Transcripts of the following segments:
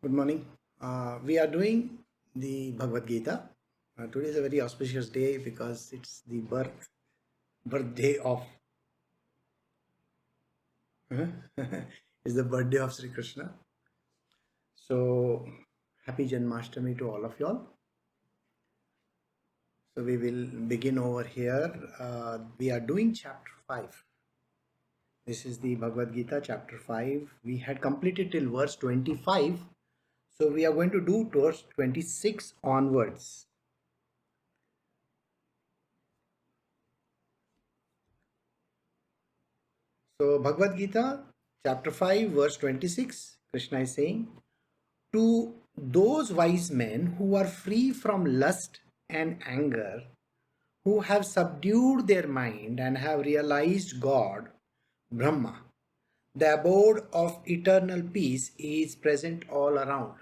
Good morning. We are doing the Bhagavad Gita. Today is a very auspicious day because it's the birthday of it's the birthday of Sri Krishna. So happy Janmashtami to all of y'all. So we will begin over here. We are doing chapter 5. This is the Bhagavad Gita chapter 5. We had completed till verse 25. So we are going to do towards 26 onwards. So Bhagavad Gita chapter 5 verse 26, Krishna is saying, to those wise men who are free from lust and anger, who have subdued their mind and have realized God, Brahma, the abode of eternal peace is present all around.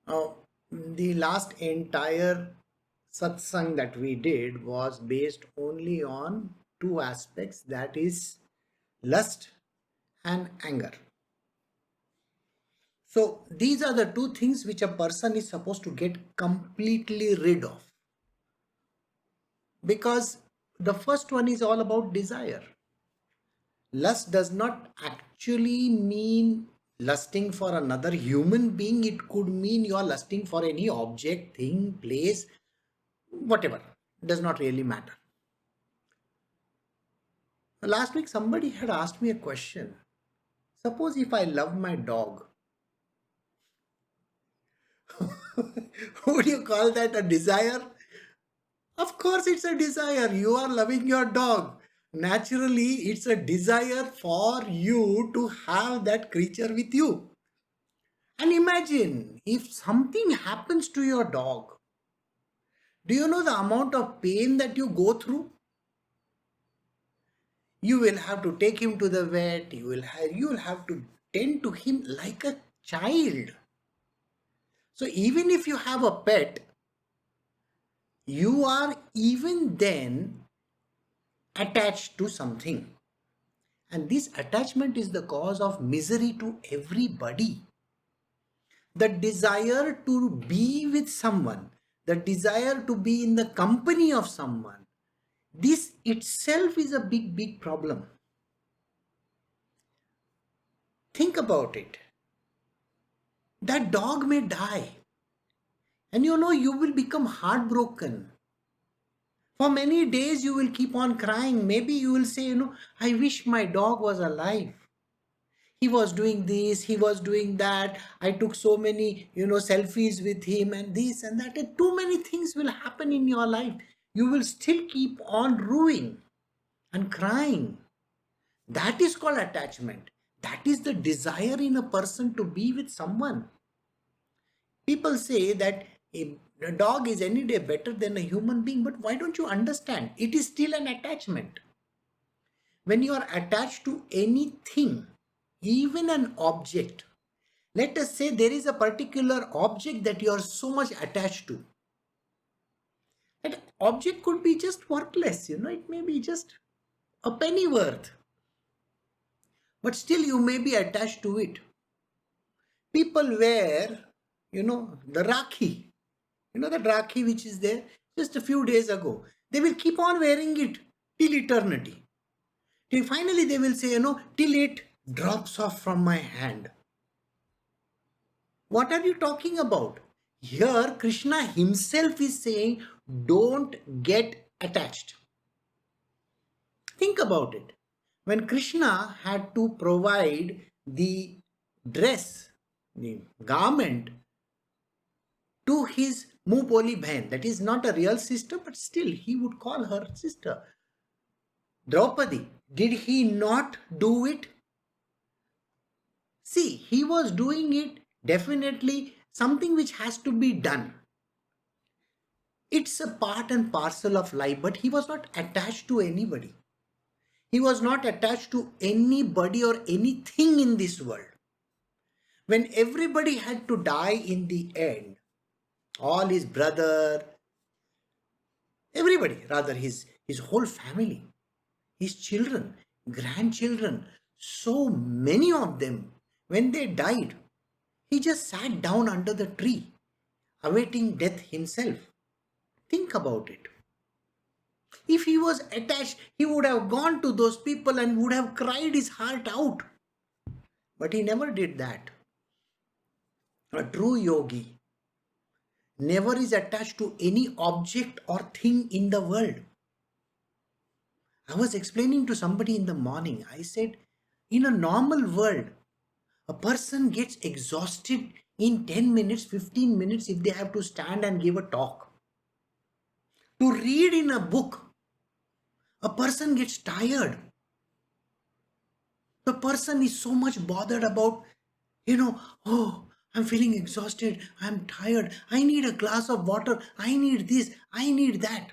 Now, the last entire satsang that we did was based only on two aspects, that is lust and anger. So these are the two things which a person is supposed to get completely rid of, because the first one is all about desire. Lust does not actually mean lusting for another human being. It could mean you are lusting for any object, thing, place, whatever. It does not really matter. Last week somebody had asked me a question. Suppose if I love my dog, would you call that a desire? Of course, it's a desire. You are loving your dog. Naturally, it's a desire for you to have that creature with you. And imagine if something happens to your dog. Do you know the amount of pain that you go through? You will have to take him to the vet. You will have to tend to him like a child. So even if you have a pet, you are even then attached to something. And this attachment is the cause of misery to everybody. The desire to be with someone, the desire to be in the company of someone, this itself is a big problem. Think about it. That dog may die. And you will become heartbroken. For many days you will keep on crying. Maybe you will say, I wish my dog was alive. He was doing this, he was doing that. I took so many, selfies with him and this and that. And too many things will happen in your life. You will still keep on ruing and crying. That is called attachment. That is the desire in a person to be with someone. People say that a dog is any day better than a human being, but why don't you understand? It is still an attachment. When you are attached to anything, even an object, let us say there is a particular object that you are so much attached to. That object could be just worthless, it may be just a penny worth. But still you may be attached to it. People wear, the Rakhi. The Rakhi which is there just a few days ago. They will keep on wearing it till eternity. Till finally they will say, till it drops off from my hand. What are you talking about? Here Krishna himself is saying, don't get attached. Think about it. When Krishna had to provide the dress, the garment to his Mupoli Bhain, that is not a real sister, but still he would call her sister, Draupadi, did he not do it? See, he was doing it, definitely something which has to be done. It's a part and parcel of life, but he was not attached to anybody. He was not attached to anybody or anything in this world. When everybody had to die in the end, all his brother, everybody, rather his whole family, his children, grandchildren, so many of them, when they died, he just sat down under the tree, awaiting death himself. Think about it. If he was attached, he would have gone to those people and would have cried his heart out. But he never did that. A true yogi never is attached to any object or thing in the world. I was explaining to somebody in the morning, I said, in a normal world, a person gets exhausted in 10 minutes, 15 minutes if they have to stand and give a talk. To read in a book, a person gets tired. The person is so much bothered about, oh, I'm feeling exhausted, I'm tired, I need a glass of water, I need this, I need that.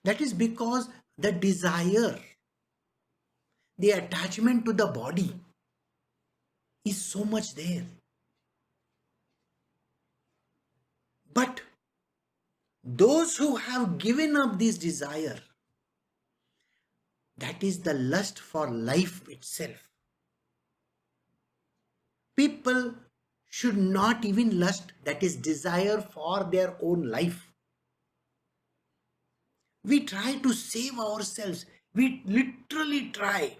That is because the desire, the attachment to the body is so much there. But those who have given up this desire, that is the lust for life itself. People should not even lust, that is desire for their own life. We try to save ourselves. We literally try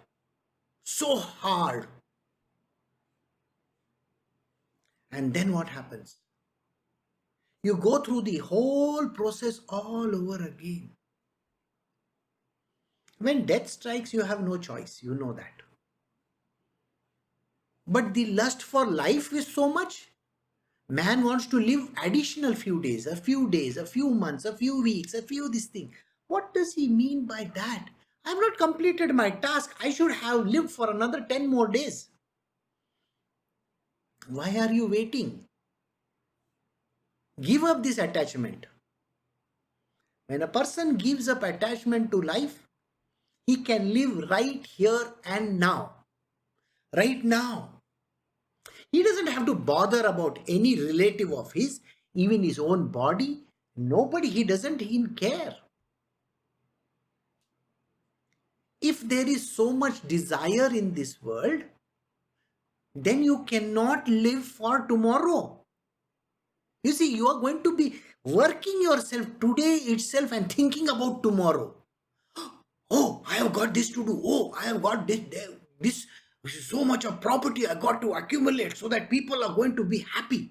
so hard. And then what happens? You go through the whole process all over again. When death strikes, you have no choice. You know that. But the lust for life is so much. Man wants to live additional few days, a few months, a few weeks, a few this thing. What does he mean by that? I have not completed my task. I should have lived for another 10 more days. Why are you waiting? Give up this attachment. When a person gives up attachment to life, he can live right here and now. Right now. He doesn't have to bother about any relative of his, even his own body. Nobody, he doesn't even care. If there is so much desire in this world, then you cannot live for tomorrow. You see, you are going to be working yourself today itself and thinking about tomorrow. Oh, I have got this to do. Oh, I have got this so much of property I got to accumulate so that people are going to be happy.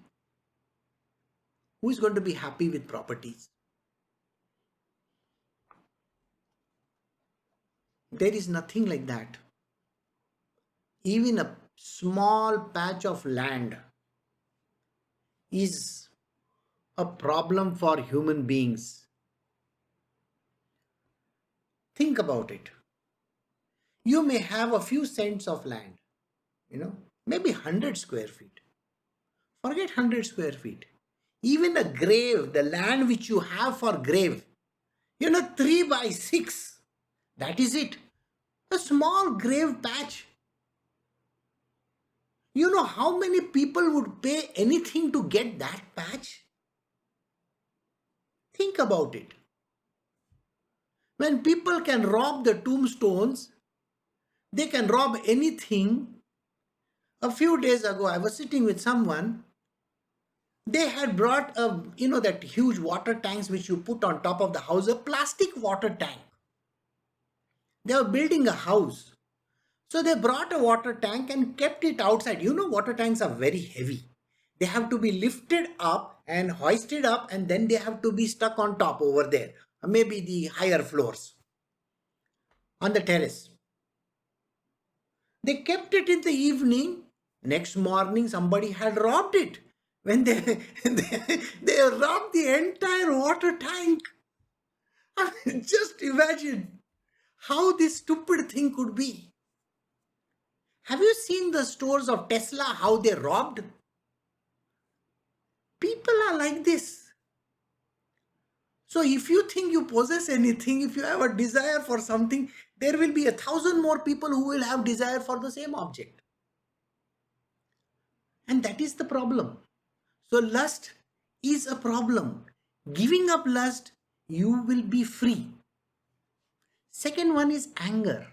Who is going to be happy with properties? There is nothing like that. Even a small patch of land is a problem for human beings. Think about it. You may have a few cents of land, maybe 100 square feet. Forget 100 square feet. Even a grave, the land which you have for grave, 3 by 6, that is it. A small grave patch. You know how many people would pay anything to get that patch? Think about it. When people can rob the tombstones, they can rob anything. A few days ago, I was sitting with someone. They had brought that huge water tanks which you put on top of the house, a plastic water tank. They were building a house. So they brought a water tank and kept it outside. Water tanks are very heavy. They have to be lifted up and hoisted up, and then they have to be stuck on top over there. Maybe the higher floors on the terrace. They kept it in the evening. Next morning, somebody had robbed it. When they robbed the entire water tank. Just imagine how this stupid thing could be. Have you seen the stores of Tesla, how they robbed? People are like this. So if you think you possess anything, if you have a desire for something, there will be 1,000 more people who will have desire for the same object. And that is the problem. So lust is a problem. Giving up lust, you will be free. Second one is anger.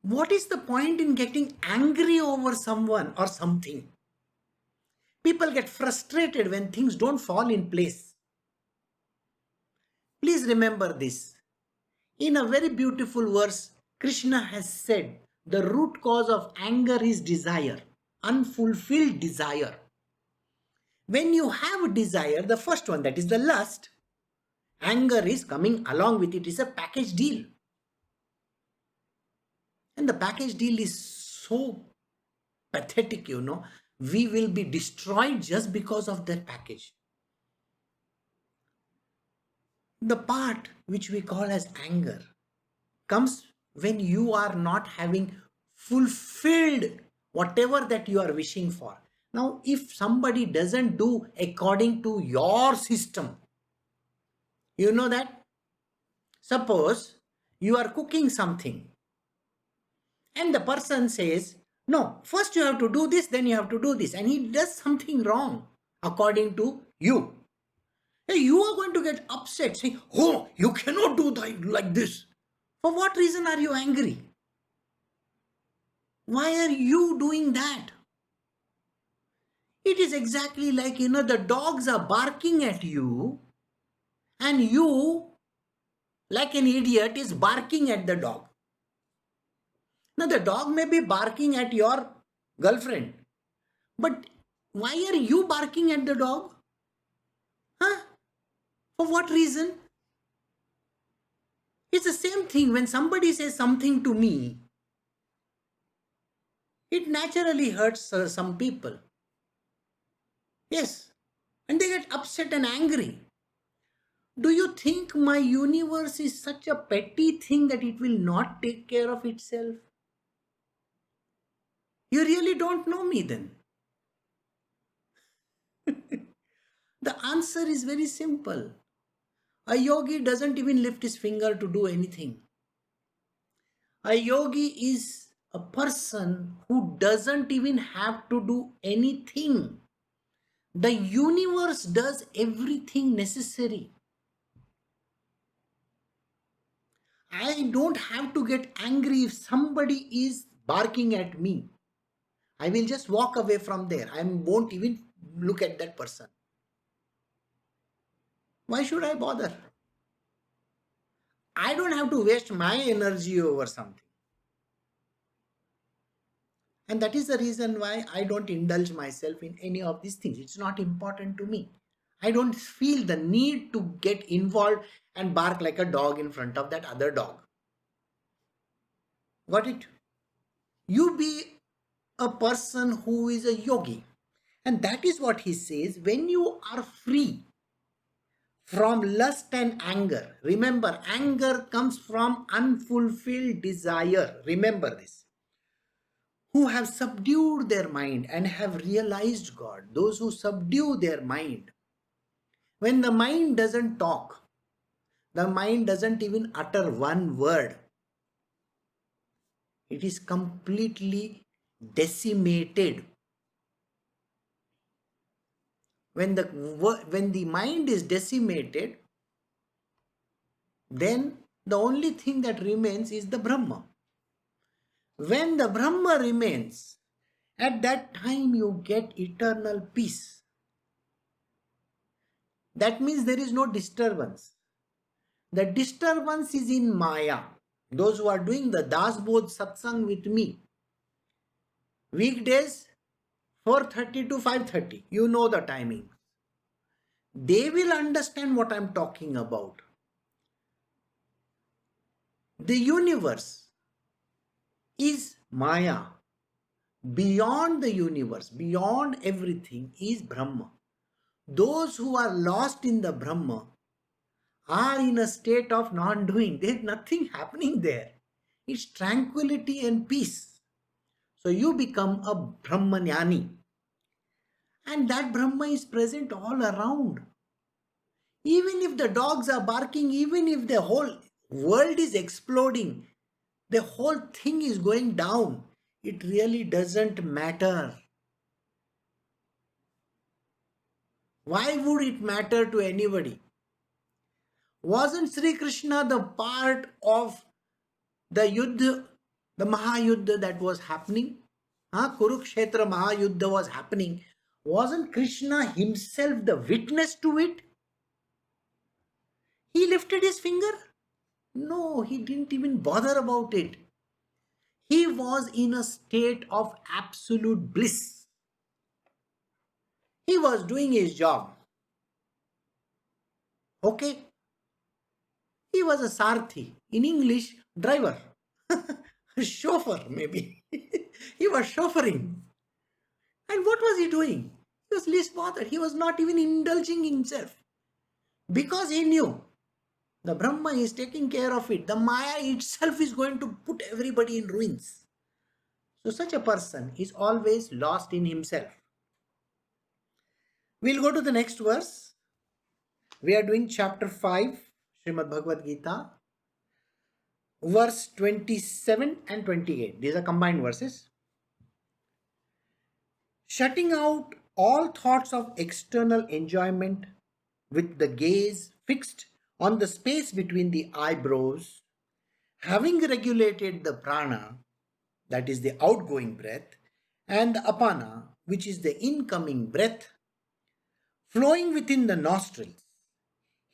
What is the point in getting angry over someone or something? People get frustrated when things don't fall in place. Please remember this. In a very beautiful verse, Krishna has said the root cause of anger is desire, unfulfilled desire. When you have a desire, the first one, that is the lust, anger is coming along with it, is a package deal. And the package deal is so pathetic, We will be destroyed just because of that package. The part which we call as anger comes when you are not having fulfilled whatever that you are wishing for. Now, if somebody doesn't do according to your system, you know that? Suppose you are cooking something and the person says, no, first you have to do this, then you have to do this, and he does something wrong according to you. You are going to get upset saying, oh, you cannot do that like this. For what reason are you angry? Why are you doing that? It is exactly like, the dogs are barking at you and you, like an idiot, is barking at the dog. Now, the dog may be barking at your girlfriend, but why are you barking at the dog? Huh? For what reason? It's the same thing when somebody says something to me. It naturally hurts some people. Yes. And they get upset and angry. Do you think my universe is such a petty thing that it will not take care of itself? You really don't know me then. The answer is very simple. A yogi doesn't even lift his finger to do anything. A yogi is a person who doesn't even have to do anything. The universe does everything necessary. I don't have to get angry if somebody is barking at me. I will just walk away from there. I won't even look at that person. Why should I bother? I don't have to waste my energy over something. And that is the reason why I don't indulge myself in any of these things. It's not important to me. I don't feel the need to get involved and bark like a dog in front of that other dog. Got it? You be a person who is a yogi. And that is what he says. When you are free from lust and anger, remember, anger comes from unfulfilled desire. Remember this. Who have subdued their mind and have realized God. Those who subdue their mind. When the mind doesn't talk, the mind doesn't even utter one word. It is completely decimated. When the mind is decimated, then the only thing that remains is the Brahma. When the Brahma remains, at that time you get eternal peace. That means there is no disturbance. The disturbance is in Maya. Those who are doing the Dasbodh Satsang with me, weekdays 4:30 to 5:30, you know the timing. They will understand what I'm talking about. The universe is Maya. Beyond the universe, beyond everything is Brahma. Those who are lost in the Brahma are in a state of non-doing. There's nothing happening there. It's tranquility and peace. So you become a Brahmanyani. And that Brahma is present all around. Even if the dogs are barking, even if the whole world is exploding, the whole thing is going down, it really doesn't matter. Why would it matter to anybody? Wasn't Sri Krishna the part of the Yuddha The Mahayuddha that was happening, Kurukshetra Mahayuddha was happening. Wasn't Krishna himself the witness to it? He lifted his finger? No, he didn't even bother about it. He was in a state of absolute bliss. He was doing his job. Okay? He was a sarthi. In English, driver. Chauffeur, maybe. He was chauffeuring. And what was he doing? He was least bothered. He was not even indulging himself. Because he knew the Brahma is taking care of it. The Maya itself is going to put everybody in ruins. So such a person is always lost in himself. We'll go to the next verse. We are doing chapter 5, Srimad Bhagavad Gita, verse 27 and 28. These are combined verses. Shutting out all thoughts of external enjoyment with the gaze fixed on the space between the eyebrows, having regulated the prana, that is the outgoing breath, and the apana, which is the incoming breath, flowing within the nostrils.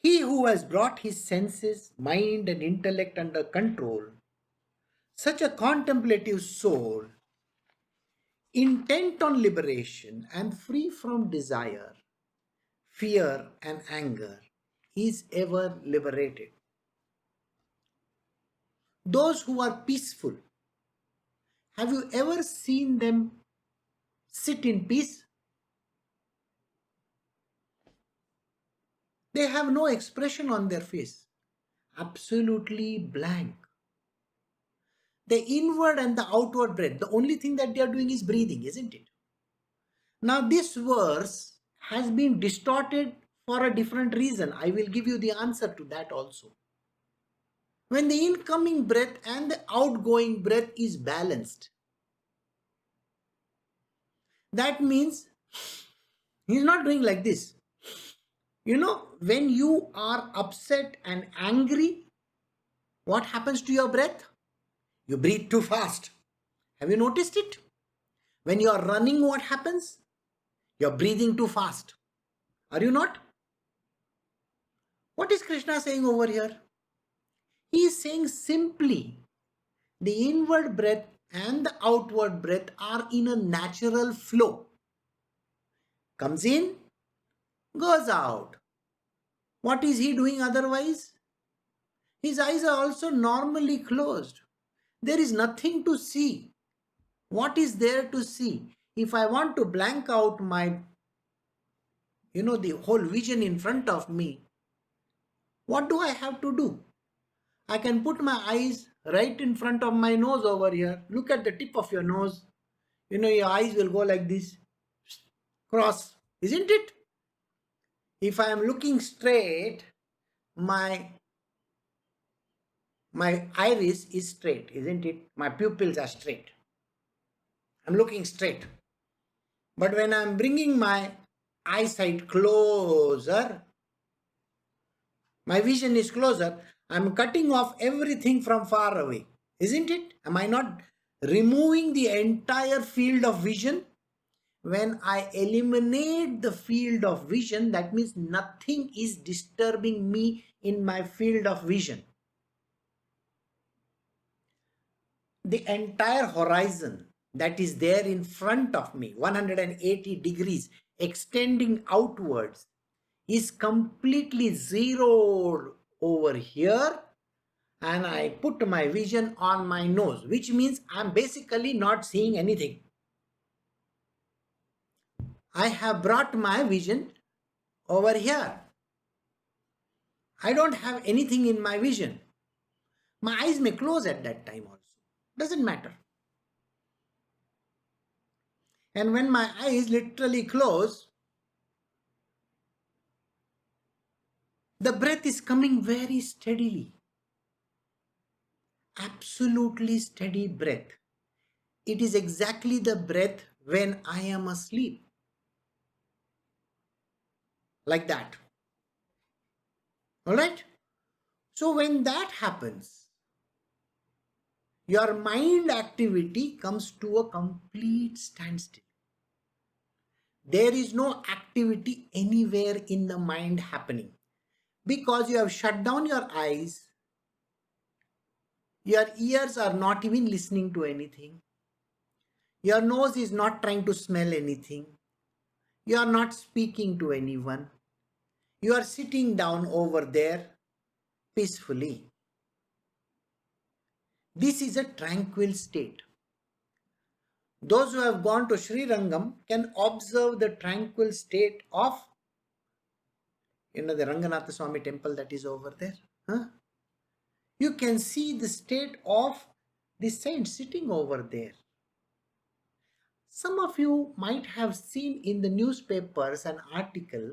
He who has brought his senses, mind, and intellect under control, such a contemplative soul, intent on liberation and free from desire, fear, and anger, is ever liberated. Those who are peaceful, have you ever seen them sit in peace? They have no expression on their face, absolutely blank. The inward and the outward breath, the only thing that they are doing is breathing, isn't it? Now, this verse has been distorted for a different reason. I will give you the answer to that also. When the incoming breath and the outgoing breath is balanced, that means he's not doing like this. You know, when you are upset and angry, what happens to your breath? You breathe too fast. Have you noticed it? When you are running, what happens? You're breathing too fast. Are you not? What is Krishna saying over here? He is saying simply the inward breath and the outward breath are in a natural flow. Comes in, goes out. What is he doing otherwise? His eyes are also normally closed. There is nothing to see. What is there to see? If I want to blank out my, the whole vision in front of me, what do I have to do? I can put my eyes right in front of my nose over here. Look at the tip of your nose. Your eyes will go like this, cross, isn't it? If I am looking straight, my iris is straight, isn't it? My pupils are straight. I'm looking straight. But when I'm bringing my eyesight closer, my vision is closer, I'm cutting off everything from far away, isn't it? Am I not removing the entire field of vision? When I eliminate the field of vision, that means nothing is disturbing me in my field of vision. The entire horizon that is there in front of me, 180 degrees, extending outwards, is completely zeroed over here, and I put my vision on my nose, which means I'm basically not seeing anything. I have brought my vision over here. I don't have anything in my vision. My eyes may close at that time also. Doesn't matter. And when my eyes literally close, the breath is coming very steadily. Absolutely steady breath. It is exactly the breath when I am asleep. Like that. Alright? So when that happens, your mind activity comes to a complete standstill. There is no activity anywhere in the mind happening because you have shut down your eyes. Your ears are not even listening to anything. Your nose is not trying to smell anything. You are not speaking to anyone. You are sitting down over there peacefully. This is a tranquil state. Those who have gone to Sri Rangam can observe the tranquil state of, the Ranganatha Swami temple that is over there. You can see the state of the saint sitting over there. Some of you might have seen in the newspapers an article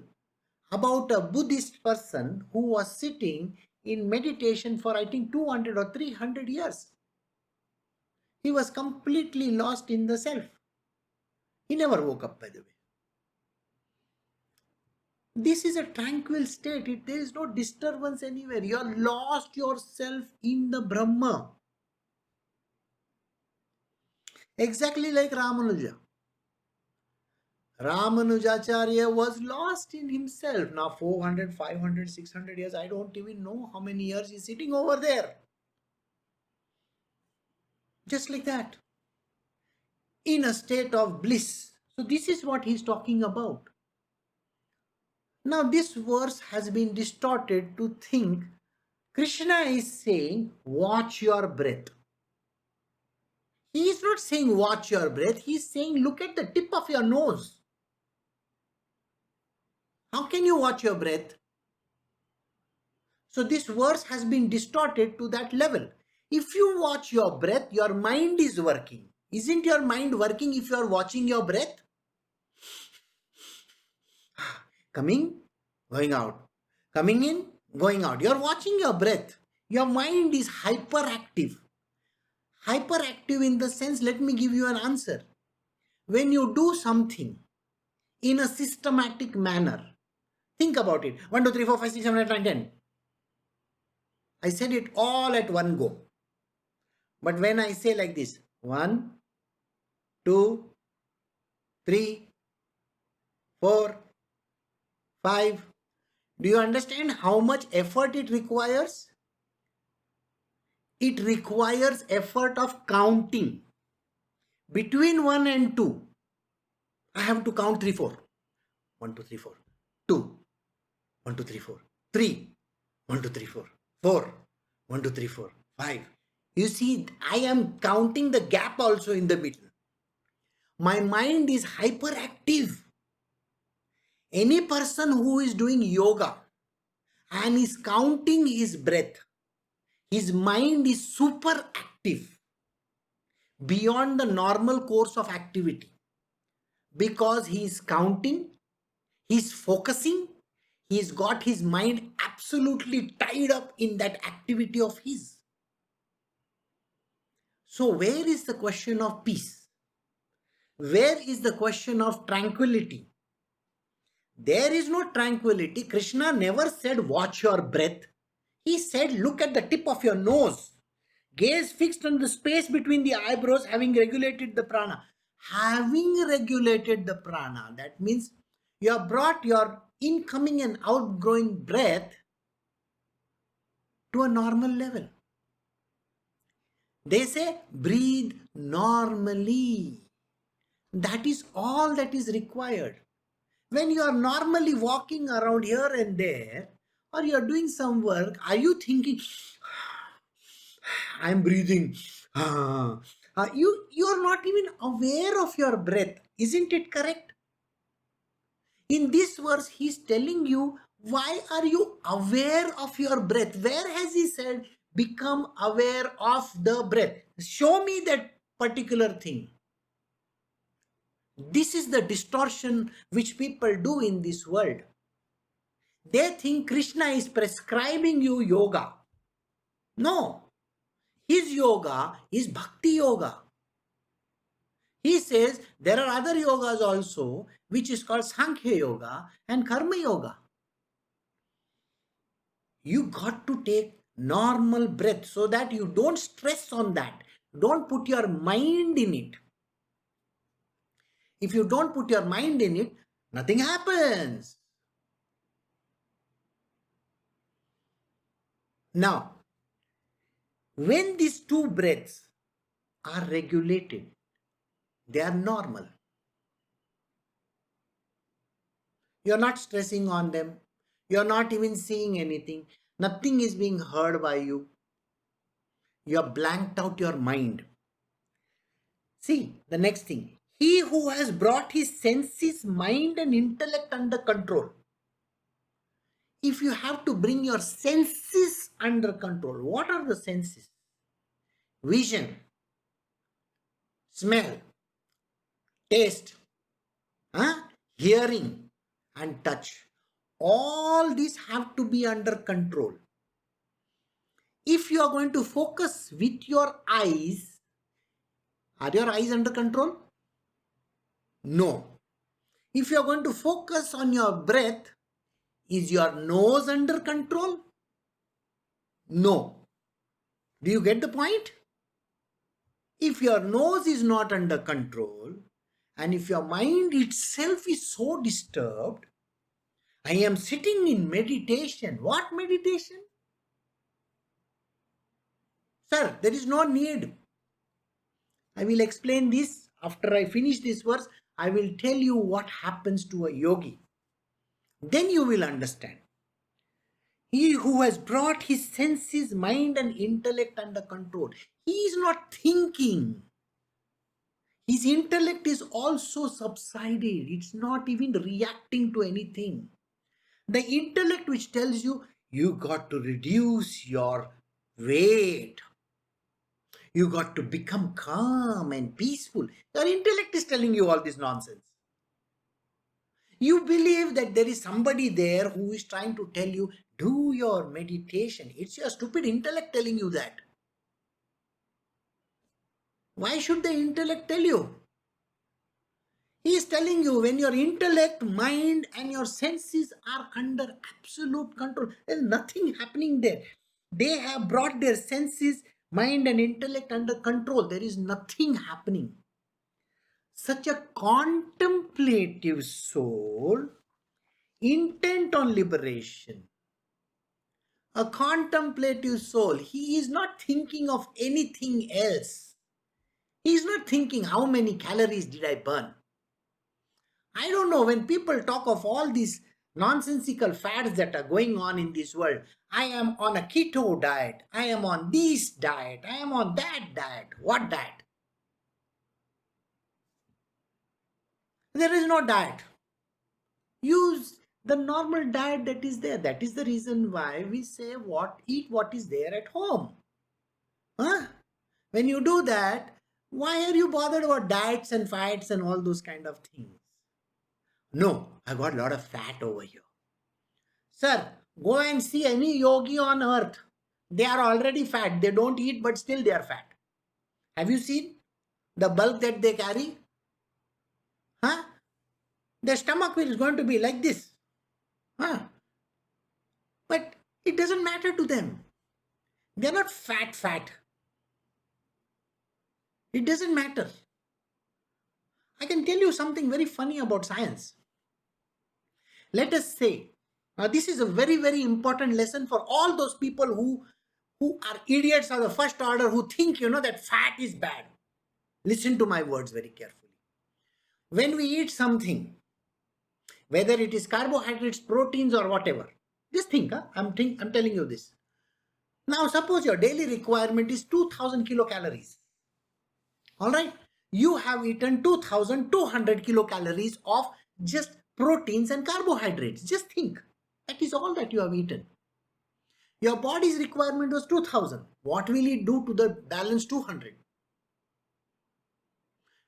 about a Buddhist person who was sitting in meditation for I think 200 or 300 years. He was completely lost in the self. He never woke up, by the way. This is a tranquil state. There is no disturbance anywhere. You are lost yourself in the Brahma. Exactly like Ramanuja. Ramanujacharya was lost in himself. Now 400, 500, 600 years, I don't even know how many years he's sitting over there. Just like that. In a state of bliss. So this is what he's talking about. Now this verse has been distorted to think Krishna is saying, watch your breath. He is not saying watch your breath. He is saying look at the tip of your nose. How can you watch your breath? So this verse has been distorted to that level. If you watch your breath, your mind is working. Isn't your mind working if you are watching your breath? Coming, going out. Coming in, going out. You are watching your breath. Your mind is hyperactive. Hyperactive in the sense, let me give you an answer. When you do something in a systematic manner, think about it. 1, 2, 3, 4, 5, 6, 7, 8, 9, 10. I said it all at one go. But when I say like this, 1, 2, 3, 4, 5, do you understand how much effort it requires? It requires effort of counting. Between 1 and 2, I have to count 3, 4. 1, 2, 3, 4. 2. 1, 2, 3, 4. 3. 1, 2, 3, 4. 4. 1, 2, 3, 4. 5. You see, I am counting the gap also in the middle. My mind is hyperactive. Any person who is doing yoga and is counting his breath, his mind is super active beyond the normal course of activity because he is counting, he is focusing, he's got his mind absolutely tied up in that activity of his. So where is the question of peace? Where is the question of tranquility? There is no tranquility. Krishna never said watch your breath. He said look at the tip of your nose. Gaze fixed on the space between the eyebrows, having regulated the prana. Having regulated the prana, that means you have brought your incoming and outgoing breath to a normal level. They say breathe normally. That is all that is required. When you are normally walking around here and there, or you are doing some work, are you thinking, I am breathing? You are not even aware of your breath. Isn't it correct? In this verse, he is telling you, why are you aware of your breath? Where has he said, become aware of the breath? Show me that particular thing. This is the distortion which people do in this world. They think Krishna is prescribing you yoga. No. His yoga is bhakti yoga. He says there are other yogas also, which is called Sankhya yoga and Karma yoga. You got to take normal breath so that you don't stress on that. Don't put your mind in it. If you don't put your mind in it, nothing happens. Now, when these two breaths are regulated, they are normal. You're not stressing on them. You're not even seeing anything. Nothing is being heard by you. You're blanked out your mind. See, the next thing. He who has brought his senses, mind and intellect under control. If you have to bring your senses under control, what are the senses? Vision, smell, taste, hearing and touch. All these have to be under control. If you are going to focus with your eyes, are your eyes under control? No. If you are going to focus on your breath, is your nose under control? No. Do you get the point? If your nose is not under control, and if your mind itself is so disturbed, I am sitting in meditation. What meditation? Sir, there is no need. I will explain this after I finish this verse. I will tell you what happens to a yogi. Then you will understand. He who has brought his senses, mind and intellect under control. He is not thinking. His intellect is also subsided. It's not even reacting to anything. The intellect which tells you, you got to reduce your weight. You got to become calm and peaceful. Your intellect is telling you all this nonsense. You believe that there is somebody there who is trying to tell you, do your meditation. It's your stupid intellect telling you that. Why should the intellect tell you? He is telling you when your intellect, mind and your senses are under absolute control, there's nothing happening there. They have brought their senses, mind and intellect under control. There is nothing happening. Such a contemplative soul, intent on liberation, a contemplative soul, he is not thinking of anything else. He is not thinking how many calories did I burn. I don't know, when people talk of all these nonsensical fads that are going on in this world, I am on a keto diet, I am on this diet, I am on that diet. What diet? There is no diet. Use the normal diet that is there. That is the reason why we say eat what is there at home. When you do that, why are you bothered about diets and fights and all those kind of things? No, I got a lot of fat over here. Sir, go and see any yogi on earth. They are already fat. They don't eat, but still they are fat. Have you seen the bulk that they carry? Their stomach is going to be like this. But it doesn't matter to them. They're not fat. It doesn't matter. I can tell you something very funny about science. Let us say, now this is a very, very important lesson for all those people who are idiots of the first order, who think, that fat is bad. Listen to my words very carefully. When we eat something, whether it is carbohydrates, proteins or whatever, just think, I'm telling you this. Now suppose your daily requirement is 2000 kilocalories. Alright, you have eaten 2200 kilocalories of just proteins and carbohydrates. Just think, that is all that you have eaten. Your body's requirement was 2000. What will it do to the balance 200?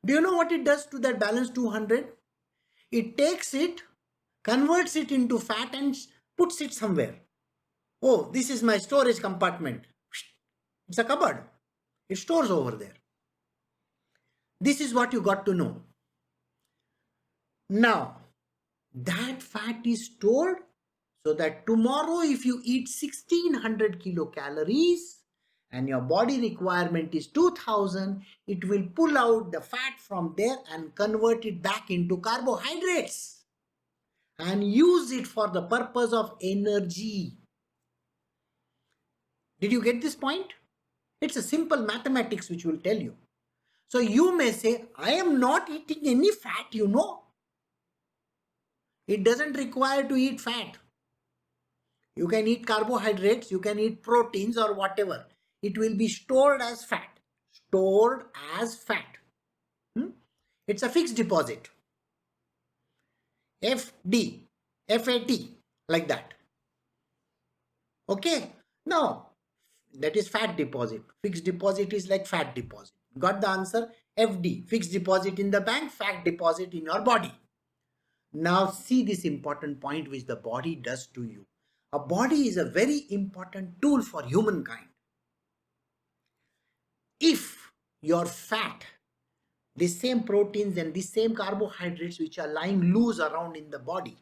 Do you know what it does to that balance 200? It takes it, converts it into fat and puts it somewhere. Oh, this is my storage compartment. It's a cupboard. It stores over there. This is what you got to know. Now, that fat is stored so that tomorrow if you eat 1600 kilocalories and your body requirement is 2000, it will pull out the fat from there and convert it back into carbohydrates and use it for the purpose of energy. Did you get this point? It's a simple mathematics which will tell you. So you may say, I am not eating any fat, you know. It doesn't require to eat fat. You can eat carbohydrates, you can eat proteins or whatever. It will be stored as fat. Stored as fat. It's a fixed deposit. FD, FAT, like that. Okay. Now, that is fat deposit. Fixed deposit is like fat deposit. Got the answer? FD, fixed deposit in the bank, fat deposit in your body. Now see this important point which the body does to you. A body is a very important tool for humankind. If your fat, the same proteins and the same carbohydrates which are lying loose around in the body,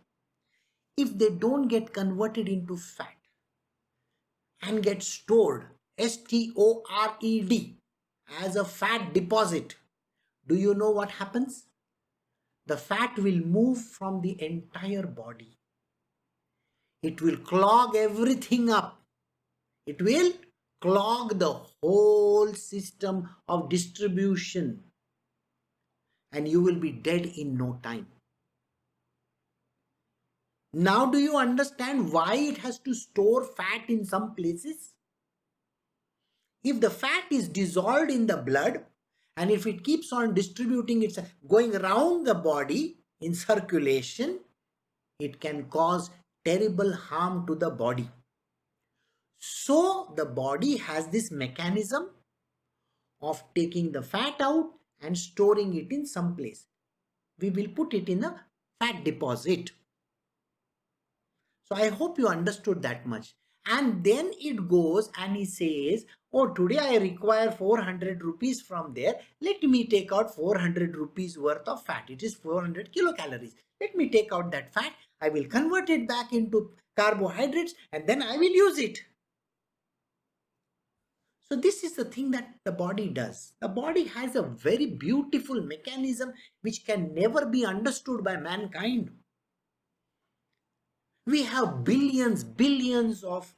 if they don't get converted into fat and get stored, stored, as a fat deposit, do you know what happens? The fat will move from the entire body. It will clog everything up. It will clog the whole system of distribution, and you will be dead in no time. Now do you understand why it has to store fat in some places? If the fat is dissolved in the blood, and if it keeps on distributing, it's going around the body in circulation, it can cause terrible harm to the body. So the body has this mechanism of taking the fat out and storing it in some place. We will put it in a fat deposit. So I hope you understood that much. And then it goes and he says, oh, today I require 400 rupees from there. Let me take out 400 rupees worth of fat. It is 400 kilocalories. Let me take out that fat. I will convert it back into carbohydrates and then I will use it. So this is the thing that the body does. The body has a very beautiful mechanism which can never be understood by mankind. We have billions of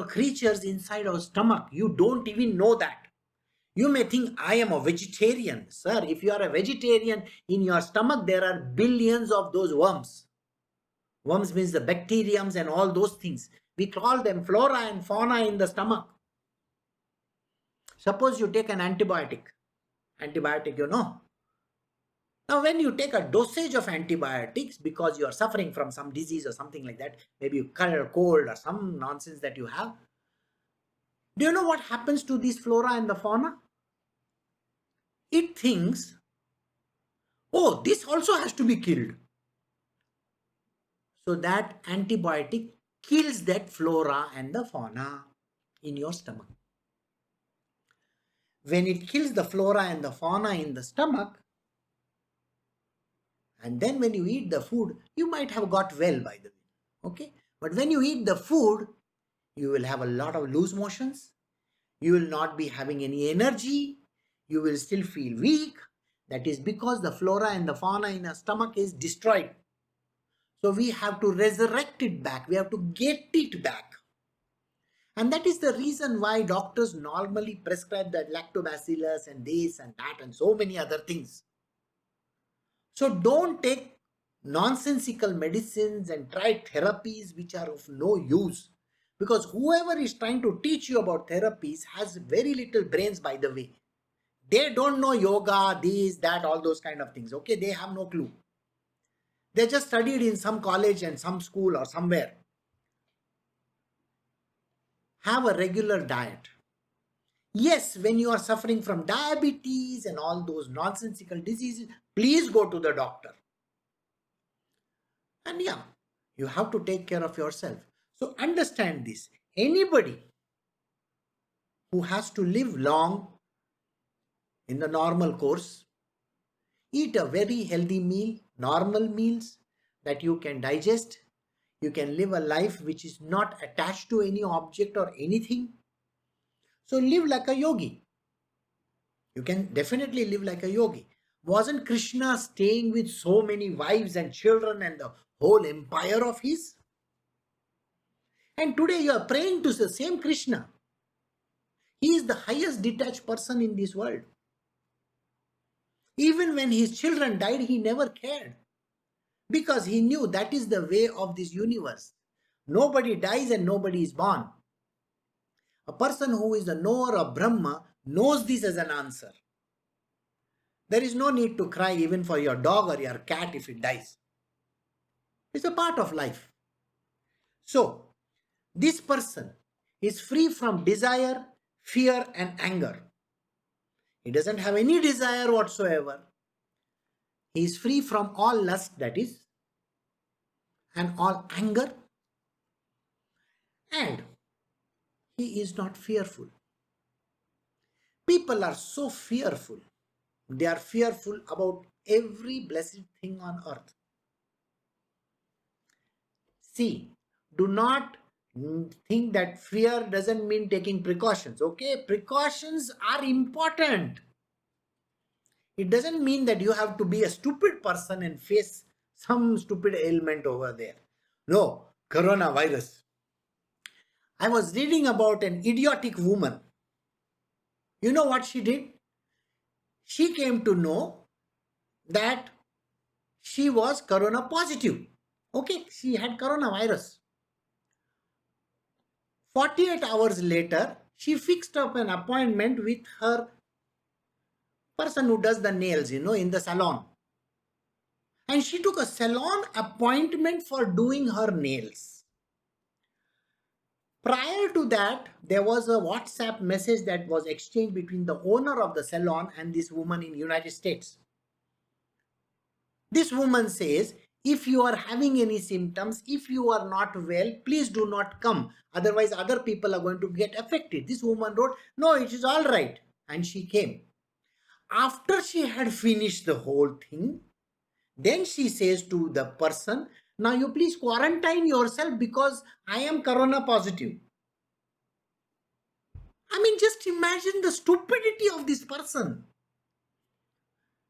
creatures inside our stomach. You don't even know that. You may think I am a vegetarian. Sir, if you are a vegetarian, in your stomach there are billions of those worms. Worms means the bacteriums and all those things. We call them flora and fauna in the stomach. Suppose you take an antibiotic. Now, when you take a dosage of antibiotics because you are suffering from some disease or something like that, maybe you cut a cold or some nonsense that you have, do you know what happens to this flora and the fauna? It thinks, oh, this also has to be killed. So that antibiotic kills that flora and the fauna in your stomach. When it kills the flora and the fauna in the stomach, and then when you eat the food, you might have got well, by the way. Okay? But when you eat the food, you will have a lot of loose motions. You will not be having any energy. You will still feel weak. That is because the flora and the fauna in our stomach is destroyed. So we have to resurrect it back. We have to get it back. And that is the reason why doctors normally prescribe that lactobacillus and this and that and so many other things. So don't take nonsensical medicines and try therapies which are of no use. Because whoever is trying to teach you about therapies has very little brains, by the way. They don't know yoga, this, that, all those kind of things. Okay, they have no clue. They just studied in some college and some school or somewhere. Have a regular diet. Yes, when you are suffering from diabetes and all those nonsensical diseases, please go to the doctor. And yeah, you have to take care of yourself. So understand this. Anybody who has to live long in the normal course, eat a very healthy meal, normal meals that you can digest. You can live a life which is not attached to any object or anything. So live like a yogi. You can definitely live like a yogi. Wasn't Krishna staying with so many wives and children and the whole empire of his? And today you are praying to the same Krishna. He is the highest detached person in this world. Even when his children died, he never cared. Because he knew that is the way of this universe. Nobody dies and nobody is born. A person who is the knower of Brahma knows this as an answer. There is no need to cry even for your dog or your cat if it dies. It's a part of life. So, this person is free from desire, fear, and anger. He doesn't have any desire whatsoever. He is free from all lust, that is, and all anger, and he is not fearful. People are so fearful. They are fearful about every blessed thing on earth. See, do not think that fear doesn't mean taking precautions. Okay, precautions are important. It doesn't mean that you have to be a stupid person and face some stupid ailment over there. No, coronavirus. I was reading about an idiotic woman. You know what she did? She came to know that she was corona positive. Okay, she had coronavirus. 48 hours later, she fixed up an appointment with her person who does the nails, in the salon. And she took a salon appointment for doing her nails. Prior to that, there was a WhatsApp message that was exchanged between the owner of the salon and this woman in United States. This woman says, if you are having any symptoms, if you are not well, please do not come. Otherwise, other people are going to get affected. This woman wrote, no, it is all right. And she came. After she had finished the whole thing, then she says to the person, now you please quarantine yourself because I am corona positive. I mean, just imagine the stupidity of this person.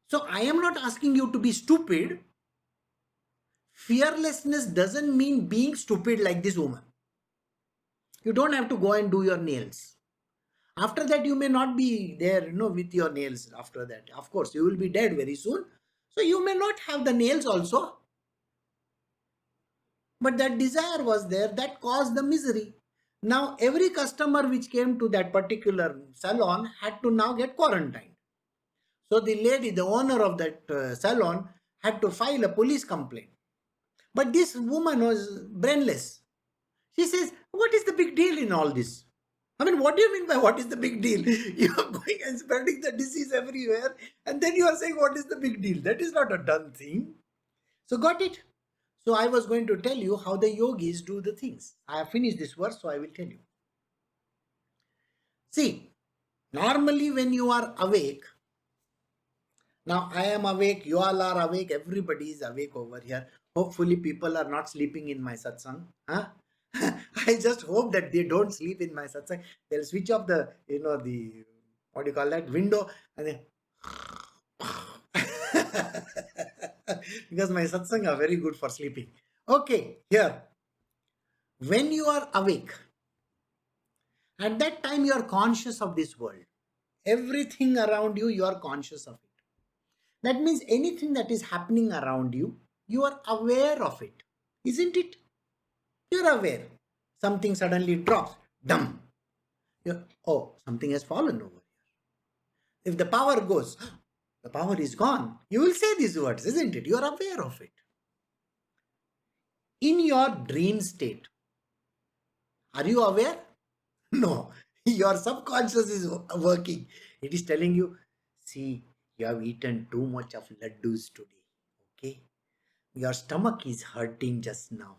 So I am not asking you to be stupid. Fearlessness doesn't mean being stupid like this woman. You don't have to go and do your nails. After that, you may not be there, with your nails after that. Of course, you will be dead very soon. So you may not have the nails also. But that desire was there that caused the misery. Now, every customer which came to that particular salon had to now get quarantined. So the lady, the owner of that salon, had to file a police complaint. But this woman was brainless. She says, what is the big deal in all this? I mean, what do you mean by what is the big deal? You are going and spreading the disease everywhere, and then you are saying, what is the big deal? That is not a done thing. So, got it? So, I was going to tell you how the yogis do the things. I have finished this verse, so I will tell you. See, normally when you are awake, now I am awake, you all are awake, everybody is awake over here. Hopefully, people are not sleeping in my satsang. Huh? I just hope that they don't sleep in my satsang. They'll switch off the, the, what do you call that, window, and then because my satsang are very good for sleeping. Okay, here. When you are awake, at that time you are conscious of this world. Everything around you, you are conscious of it. That means anything that is happening around you, you are aware of it. Isn't it? You're aware. Something suddenly drops. Dumb. Oh, something has fallen over here. If the power goes, the power is gone. You will say these words, isn't it? You are aware of it. In your dream state, are you aware? No. Your subconscious is working. It is telling you, see, you have eaten too much of laddus today. Okay? Your stomach is hurting just now.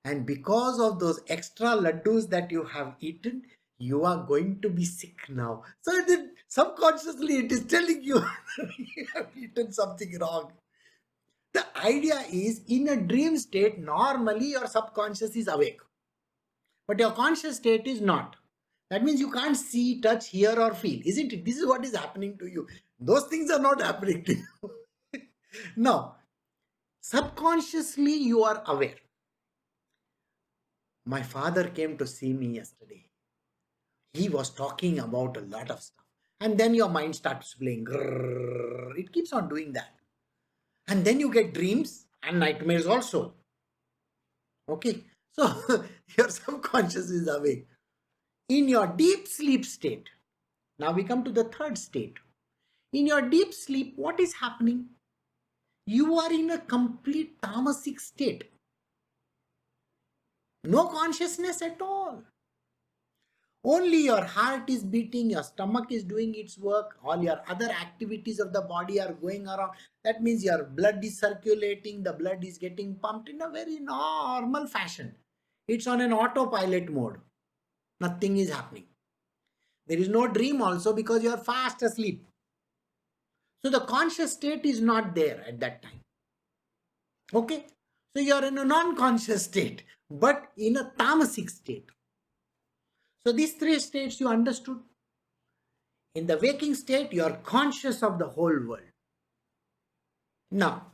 And because of those extra laddus that you have eaten, you are going to be sick now. So then subconsciously it is telling you you have eaten something wrong. The idea is, in a dream state, normally your subconscious is awake. But your conscious state is not. That means you can't see, touch, hear, or feel, isn't it? This is what is happening to you. Those things are not happening to you. Now, subconsciously, you are aware. My father came to see me yesterday. He was talking about a lot of stuff. And then your mind starts playing. Grrr. It keeps on doing that. And then you get dreams and nightmares also. Okay. So your subconscious is awake. In your deep sleep state, now we come to the third state. In your deep sleep, what is happening? You are in a complete tamasic state. No consciousness at all. Only your heart is beating, your stomach is doing its work, all your other activities of the body are going around. That means your blood is circulating, the blood is getting pumped in a very normal fashion. It's on an autopilot mode. Nothing is happening. There is no dream also because you are fast asleep. So the conscious state is not there at that time. Okay? So you are in a non-conscious state, but in a tamasic state. So these three states you understood. In the waking state, you are conscious of the whole world. Now,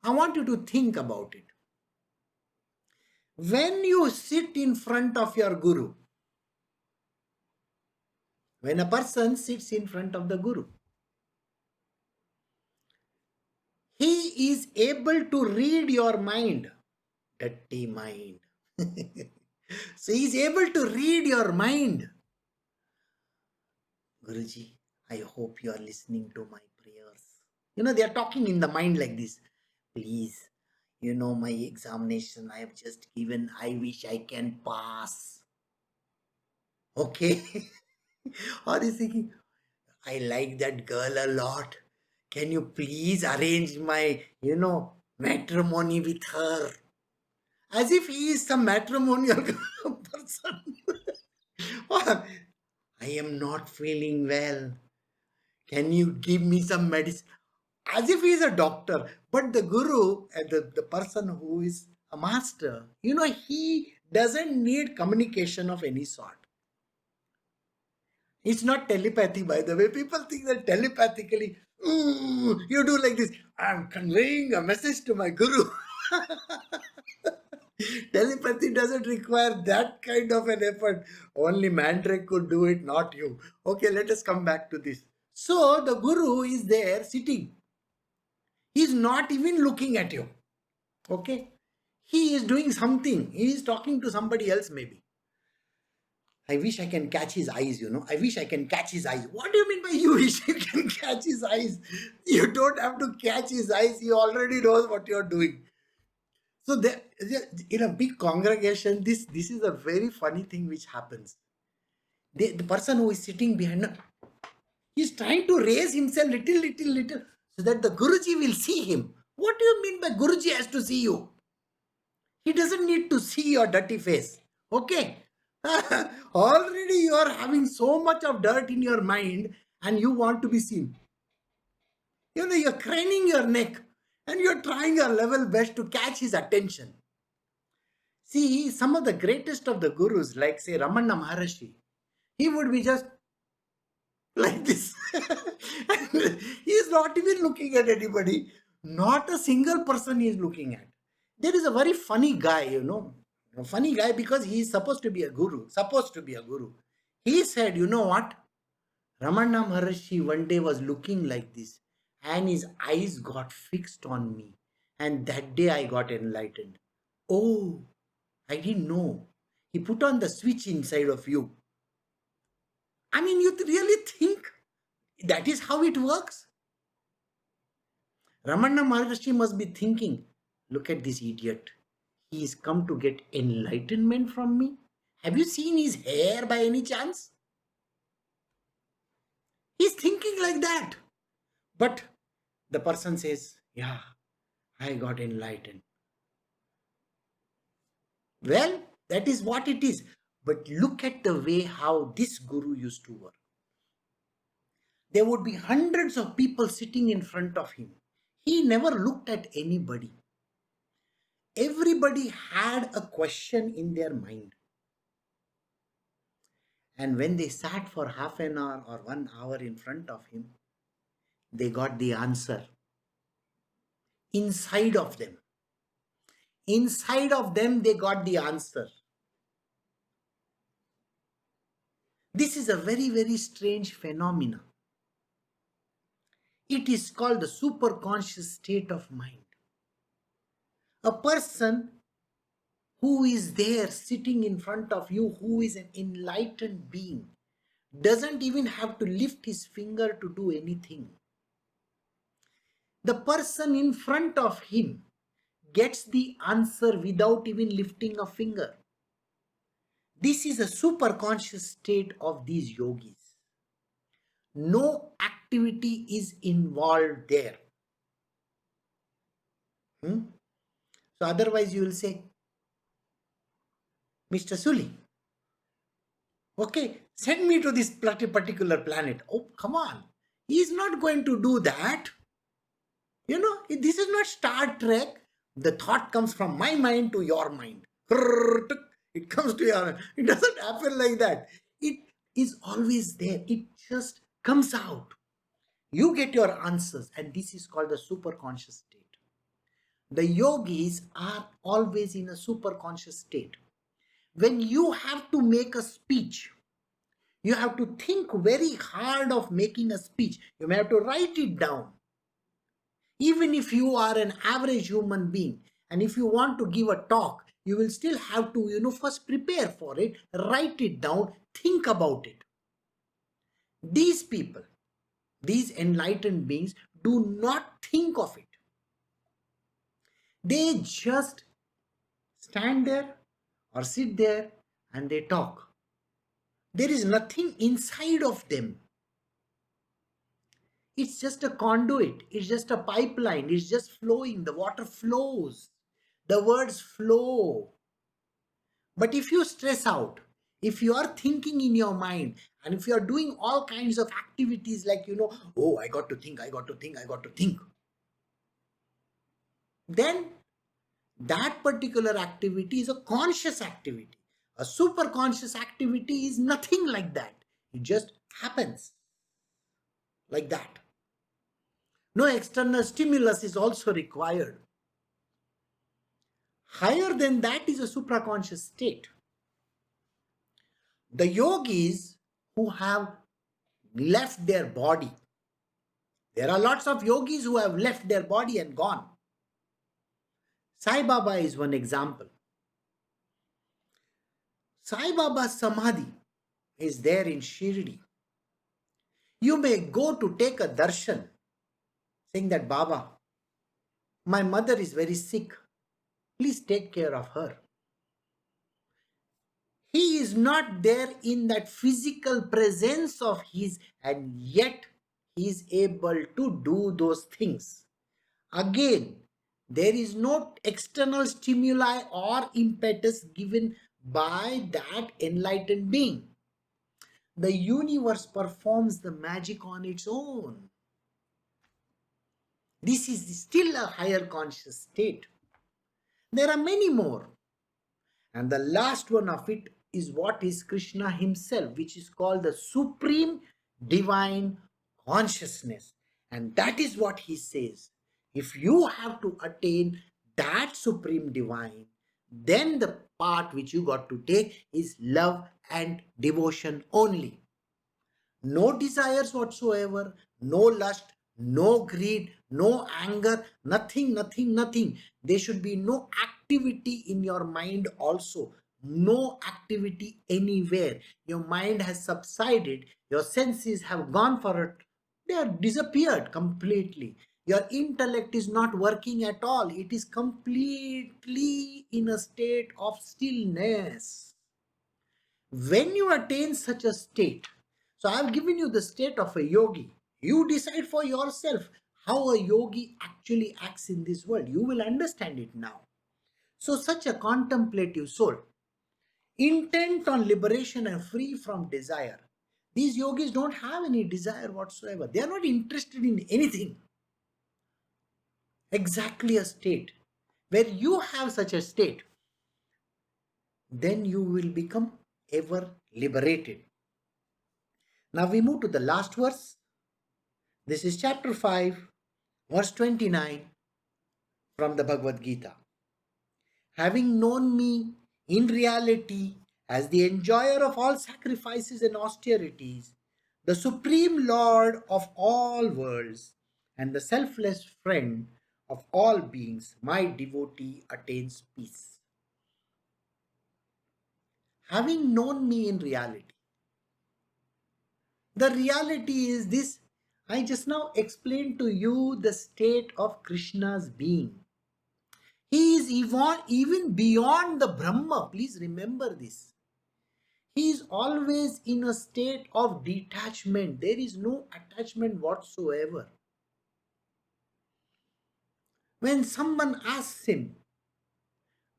I want you to think about it. When you sit in front of your guru, when a person sits in front of the guru, he is able to read your mind. Dirty mind. So he is able to read your mind. Guruji, I hope you are listening to my prayers. They are talking in the mind like this. Please, my examination I have just given, I wish I can pass. Okay. Or is thinking, I like that girl a lot. Can you please arrange my, matrimony with her? As if he is some matrimonial person. Or, I am not feeling well. Can you give me some medicine? As if he is a doctor. But the guru, the person who is a master, he doesn't need communication of any sort. It's not telepathy, by the way. People think that telepathically, you do like this. I'm conveying a message to my guru. Telepathy doesn't require that kind of an effort. Only Mandrake could do it, not you. Okay, let us come back to this. So the guru is there sitting. He's not even looking at you. Okay? He is doing something. He is talking to somebody else maybe. I wish I can catch his eyes, I wish I can catch his eyes. What do you mean by you wish you can catch his eyes? You don't have to catch his eyes. He already knows what you're doing. So in a big congregation, this is a very funny thing which happens. The person who is sitting behind, he's trying to raise himself little, so that the Guruji will see him. What do you mean by Guruji has to see you? He doesn't need to see your dirty face. Okay? Already you are having so much of dirt in your mind and you want to be seen. You're craning your neck and you're trying your level best to catch his attention. See, some of the greatest of the gurus, like say Ramana Maharshi, he would be just like this. He is not even looking at anybody. Not a single person he is looking at. There is a very funny guy, a funny guy because he is supposed to be a guru. He said, you know what? Ramana Maharshi one day was looking like this and his eyes got fixed on me. And that day I got enlightened. Oh, I didn't know. He put on the switch inside of you. I mean, you really think that is how it works? Ramana Maharshi must be thinking, look at this idiot. He is come to get enlightenment from me. Have you seen his hair by any chance? He's thinking like that. But the person says, yeah, I got enlightened. Well, that is what it is. But look at the way how this guru used to work. There would be hundreds of people sitting in front of him. He never looked at anybody. Everybody had a question in their mind. And when they sat for half an hour or 1 hour in front of him, they got the answer inside of them. Inside of them, they got the answer. This is a very, very strange phenomenon. It is called the superconscious state of mind. A person who is there sitting in front of you, who is an enlightened being, doesn't even have to lift his finger to do anything. The person in front of him gets the answer without even lifting a finger. This is a superconscious state of these yogis. No activity is involved there. So otherwise you will say, Mr. Suli, okay, send me to this particular planet. Oh, come on. He is not going to do that. You know, this is not Star Trek. The thought comes from my mind to your mind. It comes to your, it doesn't happen like that. It is always there. It just comes out. You get your answers, and this is called the superconscious state. The yogis are always in a superconscious state. When you have to make a speech, you have to think very hard of making a speech. You may have to write it down. Even if you are an average human being, and if you want to give a talk, you will still have to, first prepare for it, write it down, think about it. These people, these enlightened beings, do not think of it. They just stand there or sit there and they talk. There is nothing inside of them. It's just a conduit. It's just a pipeline. It's just flowing. The water flows. The words flow. But if you stress out, if you are thinking in your mind, and if you are doing all kinds of activities like, oh, I got to think, then that particular activity is a conscious activity. A superconscious activity is nothing like that. It just happens like that. No external stimulus is also required. Higher than that is a supraconscious state. The yogis who have left their body, there are lots of yogis who have left their body and gone. Sai Baba is one example. Sai Baba's Samadhi is there in Shirdi. You may go to take a darshan saying that, Baba, my mother is very sick. Please take care of her. He is not there in that physical presence of his, and yet he is able to do those things. Again, there is no external stimuli or impetus given by that enlightened being. The universe performs the magic on its own. This is still a higher conscious state. There are many more. And the last one of it is what is Krishna himself, which is called the Supreme Divine Consciousness. And that is what he says. If you have to attain that Supreme Divine, then the part which you got to take is love and devotion only. No desires whatsoever, no lust, no greed, no anger, nothing. There should be no activity in your mind also. No activity anywhere. Your mind has subsided. Your senses have gone for it. They have disappeared completely. Your intellect is not working at all. It is completely in a state of stillness. When you attain such a state, so I have given you the state of a yogi. You decide for yourself how a yogi actually acts in this world. You will understand it now. So such a contemplative soul, intent on liberation and free from desire. These yogis don't have any desire whatsoever. They are not interested in anything. Exactly a state. Where you have such a state, then you will become ever liberated. Now we move to the last verse. This is chapter 5, verse 29 from the Bhagavad Gita. Having known me in reality as the enjoyer of all sacrifices and austerities, the supreme Lord of all worlds, and the selfless friend of all beings, my devotee attains peace. Having known me in reality. The reality is this. I just now explained to you the state of Krishna's being. He is even beyond the Brahma. Please remember this. He is always in a state of detachment. There is no attachment whatsoever. When someone asks him,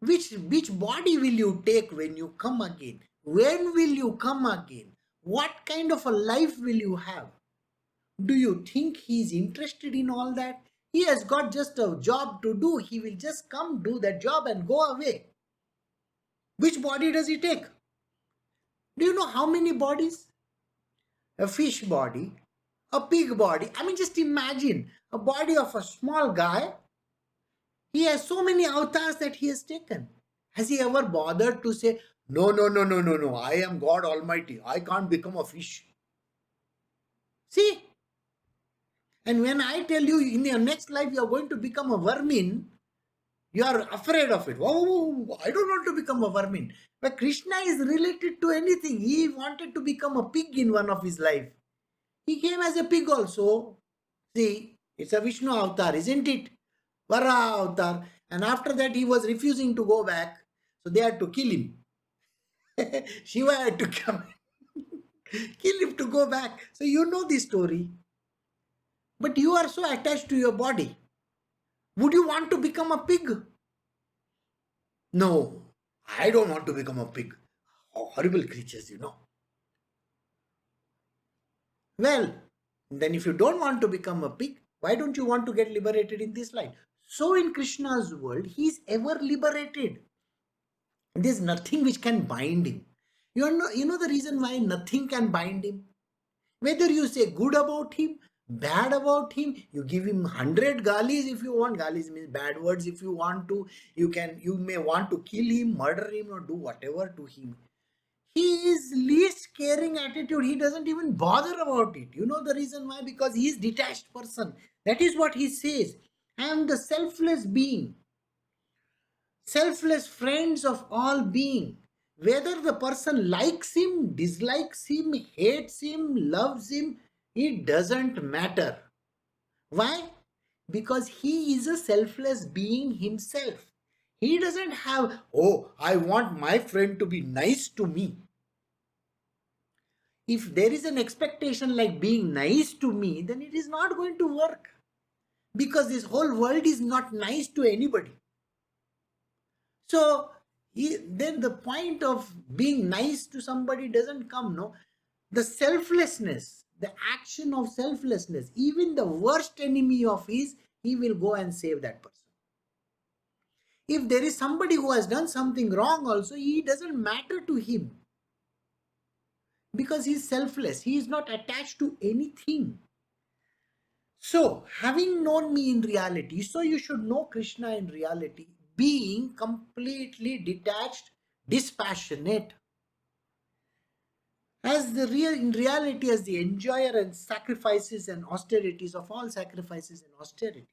which body will you take when you come again? When will you come again? What kind of a life will you have? Do you think he is interested in all that? He has got just a job to do. He will just come do that job and go away. Which body does he take? Do you know how many bodies? A fish body, a pig body. I mean, just imagine a body of a small guy. He has so many avatars that he has taken. Has he ever bothered to say, no, no, no, no, no, no, I am God Almighty. I can't become a fish. See? And when I tell you in your next life you are going to become a vermin, you are afraid of it. Oh, I don't want to become a vermin. But Krishna is related to anything. He wanted to become a pig in one of his life. He came as a pig also. See, it's a Vishnu avatar, isn't it? Vara avatar. And after that he was refusing to go back. So they had to kill him. Shiva had to come kill him to go back. So you know the story. But you are so attached to your body. Would you want to become a pig? No, I don't want to become a pig. Horrible creatures, you know. Well, then if you don't want to become a pig, why don't you want to get liberated in this life? So in Krishna's world, he is ever liberated. There's nothing which can bind him. You know the reason why nothing can bind him? Whether you say good about him, bad about him, you give him 100 galis if you want. Galis means bad words if you want to. You may want to kill him, murder him, or do whatever to him. He is least caring attitude. He doesn't even bother about it. You know the reason why? Because he is detached person. That is what he says. I am the selfless being. Selfless friends of all being. Whether the person likes him, dislikes him, hates him, loves him, it doesn't matter. Why? Because he is a selfless being himself. He doesn't have, oh, I want my friend to be nice to me. If there is an expectation like being nice to me, then it is not going to work. Because this whole world is not nice to anybody. So then the point of being nice to somebody doesn't come, no? The selflessness, the action of selflessness, even the worst enemy of his, he will go and save that person. If there is somebody who has done something wrong also, he doesn't matter to him. Because he is selfless, he is not attached to anything. So, having known me in reality, so you should know Krishna in reality, being completely detached, dispassionate, in reality as the enjoyer and sacrifices and austerities of all sacrifices and austerities.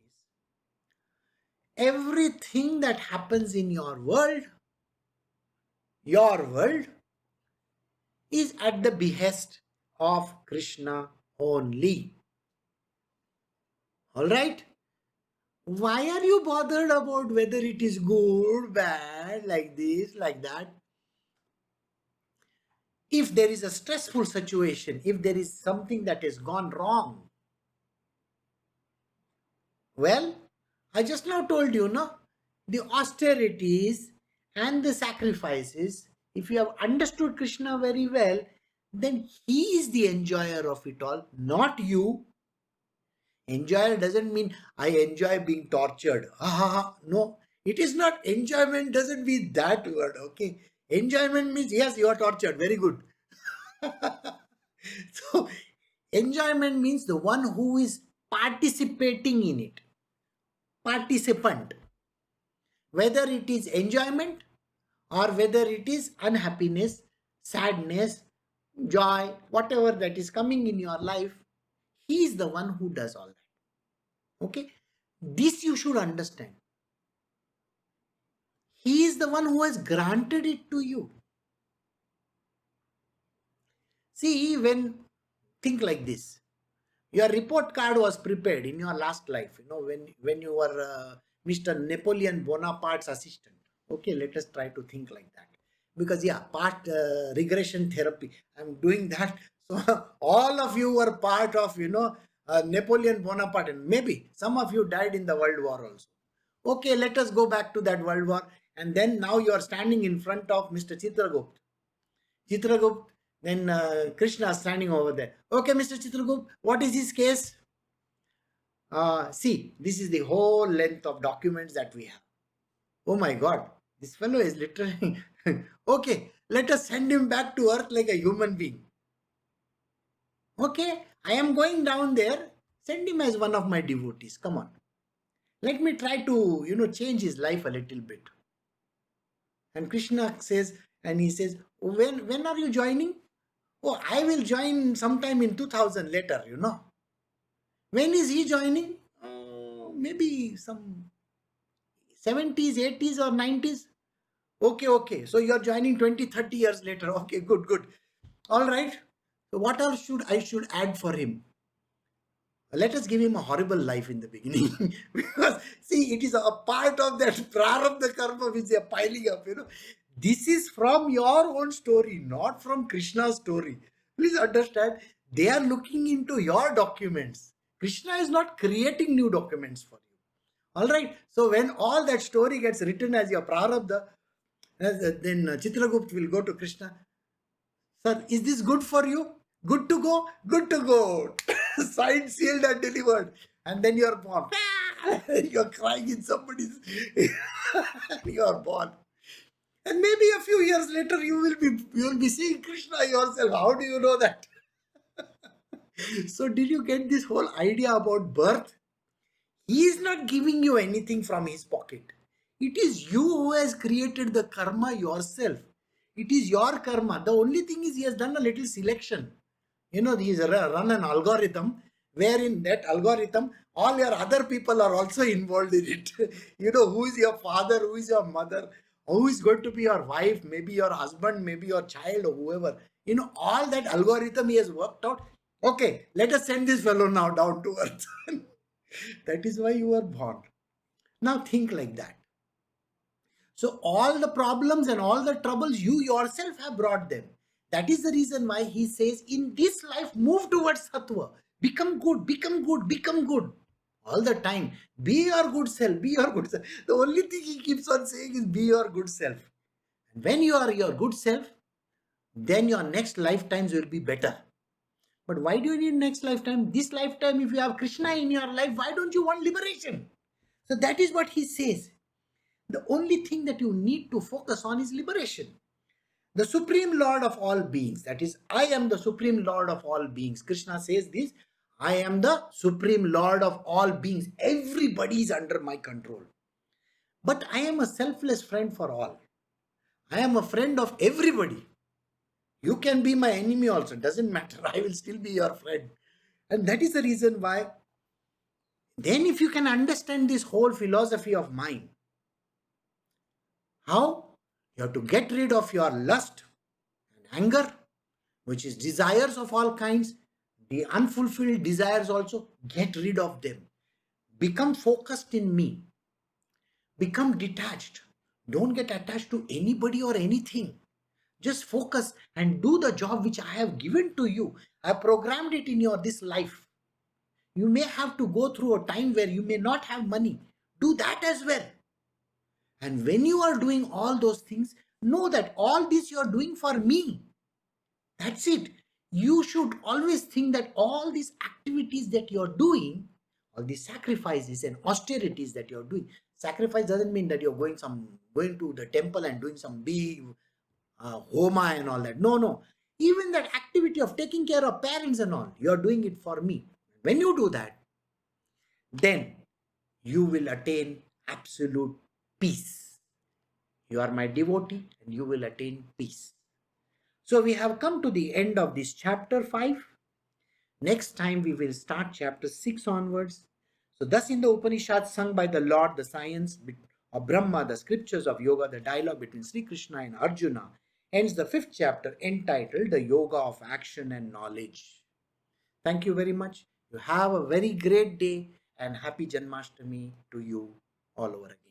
Everything that happens in your world is at the behest of Krishna only. Alright? Why are you bothered about whether it is good, bad, like this, like that? If there is a stressful situation, if there is something that has gone wrong, well, I just now told you, no? The austerities and the sacrifices, if you have understood Krishna very well, then he is the enjoyer of it all, not you. Enjoyer doesn't mean I enjoy being tortured. No, it is not. Enjoyment doesn't mean that word, okay? Enjoyment means, yes, you are tortured. Very good. So, enjoyment means the one who is participating in it, participant, whether it is enjoyment or whether it is unhappiness, sadness, joy, whatever that is coming in your life, he is the one who does all that. Okay? This you should understand. He is the one who has granted it to you. See, think like this. Your report card was prepared in your last life, when you were Mr. Napoleon Bonaparte's assistant. Okay, let us try to think like that. Because, yeah, part regression therapy, I'm doing that. So, all of you were part of, Napoleon Bonaparte, and maybe some of you died in the World War also. Okay, let us go back to that World War. And then now you are standing in front of Mr. Chitragupt. Chitragupt, then Krishna standing over there. Okay, Mr. Chitragupt, what is his case? See, this is the whole length of documents that we have. Oh my God, this fellow is literally... Okay, let us send him back to earth like a human being. Okay, I am going down there. Send him as one of my devotees. Come on. Let me try to, change his life a little bit. And Krishna says, and he says, when are you joining? Oh, I will join sometime in 2000 later, When is he joining? Maybe some 70s, 80s or 90s. Okay. So you're joining 20, 30 years later. Okay, good. All right. So what else should I add for him? Let us give him a horrible life in the beginning. Because, see, it is a part of that prarabdha karma which they are piling up, This is from your own story, not from Krishna's story. Please understand, they are looking into your documents. Krishna is not creating new documents for you. All right. So when all that story gets written as your prarabdha, then Chitragupt will go to Krishna. Sir, is this good for you? Good to go? Good to go. Signed, sealed, and delivered. And then you are born. You are crying in somebody's. You are born. And maybe a few years later you will be seeing Krishna yourself. How do you know that? So did you get this whole idea about birth? He is not giving you anything from his pocket. It is you who has created the karma yourself. It is your karma. The only thing is he has done a little selection. He has run an algorithm wherein that algorithm, all your other people are also involved in it. Who is your father, who is your mother, who is going to be your wife, maybe your husband, maybe your child or whoever. All that algorithm he has worked out. Okay, let us send this fellow now down to earth. That is why you were born. Now think like that. So all the problems and all the troubles you yourself have brought them. That is the reason why he says, in this life, move towards sattva. Become good, become good, become good. All the time. Be your good self, be your good self. The only thing he keeps on saying is be your good self. And when you are your good self, then your next lifetimes will be better. But why do you need next lifetime? This lifetime, if you have Krishna in your life, why don't you want liberation? So that is what he says. The only thing that you need to focus on is liberation. The Supreme Lord of all beings, that is, I am the Supreme Lord of all beings. Krishna says this, I am the Supreme Lord of all beings. Everybody is under my control. But I am a selfless friend for all. I am a friend of everybody. You can be my enemy also, doesn't matter. I will still be your friend. And that is the reason why, then if you can understand this whole philosophy of mine, how? You have to get rid of your lust and anger, which is desires of all kinds, the unfulfilled desires also, get rid of them. Become focused in me. Become detached. Don't get attached to anybody or anything. Just focus and do the job which I have given to you. I have programmed it in this life. You may have to go through a time where you may not have money. Do that as well. And when you are doing all those things, know that all this you are doing for me. That's it. You should always think that all these activities that you are doing, all these sacrifices and austerities that you are doing, sacrifice doesn't mean that you're going to the temple and doing some big homa and all that. No. Even that activity of taking care of parents and all, you are doing it for me. When you do that, then you will attain absolute peace. You are my devotee and you will attain peace. So we have come to the end of this chapter 5. Next time we will start chapter 6 onwards. So thus in the Upanishads sung by the Lord, the science of Brahma, the scriptures of yoga, the dialogue between Sri Krishna and Arjuna, ends the 5th chapter entitled The Yoga of Action and Knowledge. Thank you very much. You have a very great day and happy Janmashtami to you all over again.